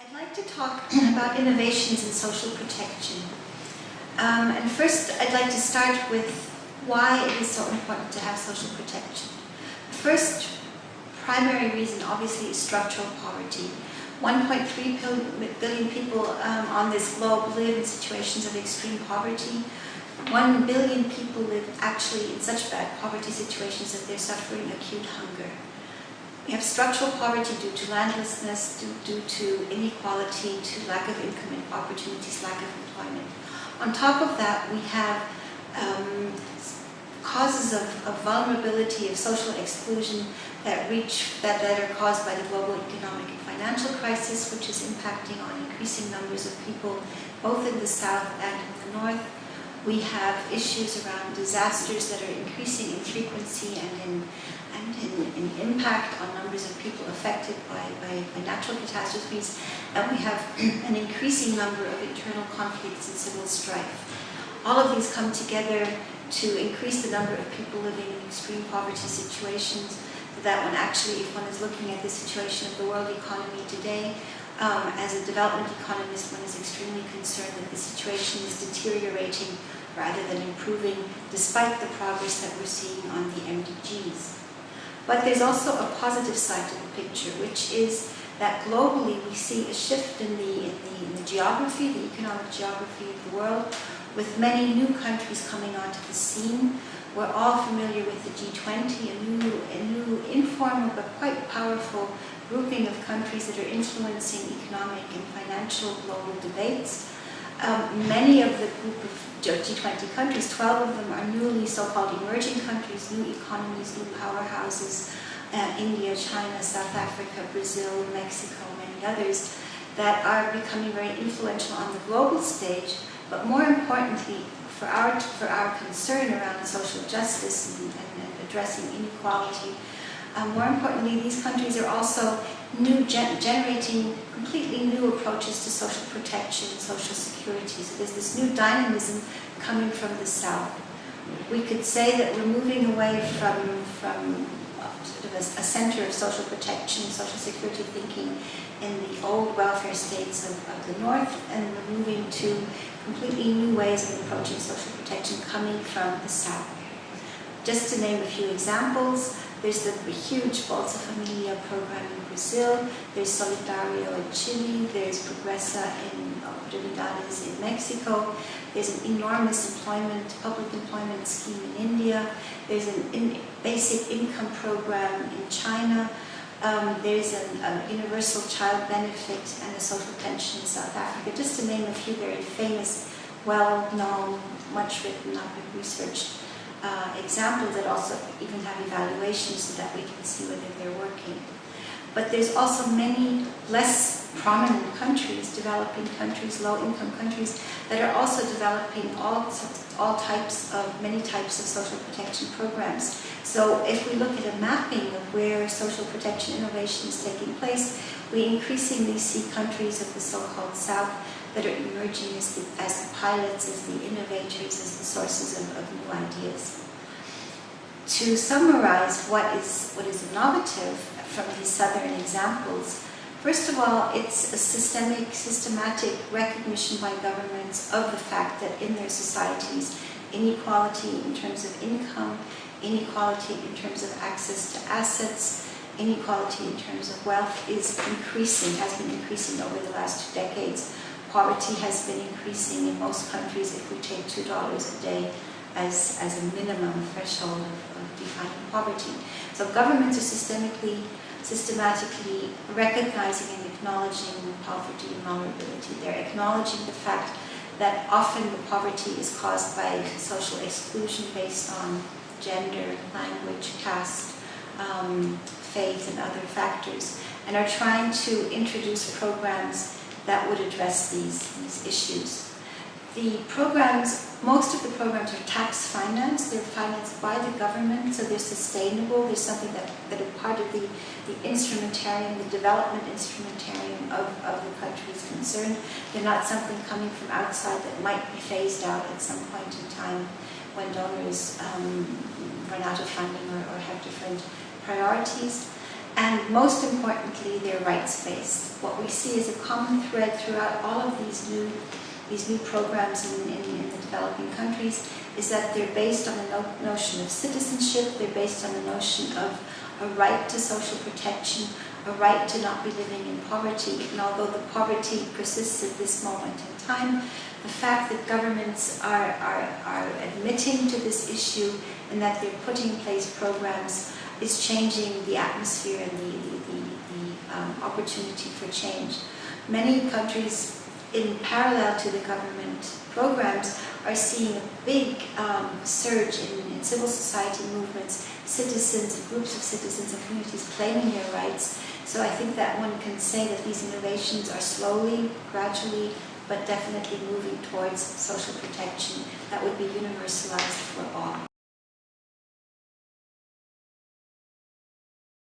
I'd like to talk about innovations in social protection. And first, I'd like to start with why it is so important to have social protection. The first primary reason, obviously, is structural poverty. 1.3 billion people on this globe live in situations of extreme poverty. 1 billion people live actually in such bad poverty situations that they're suffering acute hunger. We have structural poverty due to landlessness, due to inequality, to lack of income and opportunities, lack of employment. On top of that, we have causes of vulnerability, of social exclusion that are caused by the global economic and financial crisis, which is impacting on increasing numbers of people, both in the south and in the north. We have issues around disasters that are increasing in frequency and in impact on numbers of people affected by natural catastrophes. And we have an increasing number of internal conflicts and civil strife. All of these come together to increase the number of people living in extreme poverty situations, so that when actually, if one is looking at the situation of the world economy today, as a development economist, one is extremely concerned that the situation is deteriorating rather than improving, despite the progress that we're seeing on the MDGs. But there's also a positive side to the picture, which is that globally we see a shift in the geography, the economic geography of the world, with many new countries coming onto the scene. We're all familiar with the G20, a new informal but quite powerful grouping of countries that are influencing economic and financial global debates. Many of the group of G20 countries, 12 of them are newly so-called emerging countries, new economies, new powerhouses, India, China, South Africa, Brazil, Mexico, many others, that are becoming very influential on the global stage. But more importantly, for our concern around social justice and addressing inequality, more importantly, these countries are also generating completely new approaches to social protection and social security. So there's this new dynamism coming from the South. We could say that we're moving away from sort of a center of social protection, social security thinking in the old welfare states of the North, and we're moving to completely new ways of approaching social protection coming from the South. Just to name a few examples, there's the huge Bolsa Familia program in Brazil, there's Solidario in Chile, there's Progresa in Oportunidades in Mexico, there's an enormous public employment scheme in India, there's a basic income program in China, there's a universal child benefit and a social pension in South Africa, just to name a few very famous, well-known, much written up and researched examples that also even have evaluations so that we can see whether they're working. But there's also many less prominent countries, developing countries, low-income countries, that are also developing many types of social protection programs. So if we look at a mapping of where social protection innovation is taking place, we increasingly see countries of the so-called South that are emerging as the pilots, as the innovators, as the sources of new ideas. To summarize what is innovative from these southern examples, first of all, it's a systematic recognition by governments of the fact that in their societies, inequality in terms of income, inequality in terms of access to assets, inequality in terms of wealth is increasing, has been increasing over the last 2 decades. Poverty has been increasing in most countries if we take $2 a day as a minimum threshold of defining poverty. So governments are systematically recognizing and acknowledging poverty and vulnerability. They're acknowledging the fact that often the poverty is caused by social exclusion based on gender, language, caste, faith, and other factors, and are trying to introduce programs that would address these issues. Most of the programs are tax financed. They're financed by the government, so they're sustainable. They're something that are part of the instrumentarium, the development instrumentarium of the countries concerned. They're not something coming from outside that might be phased out at some point in time when donors run out of funding or have different priorities. And most importantly, they're rights-based. What we see is a common thread throughout all of these new programs in the developing countries is that they're based on the notion of citizenship, they're based on the notion of a right to social protection, a right to not be living in poverty. And although the poverty persists at this moment in time, the fact that governments are admitting to this issue and that they're putting in place programs is changing the atmosphere and the opportunity for change. Many countries, in parallel to the government programs, are seeing a big surge in civil society movements, citizens, groups of citizens and communities claiming their rights. So I think that one can say that these innovations are slowly, gradually, but definitely moving towards social protection that would be universalized for all.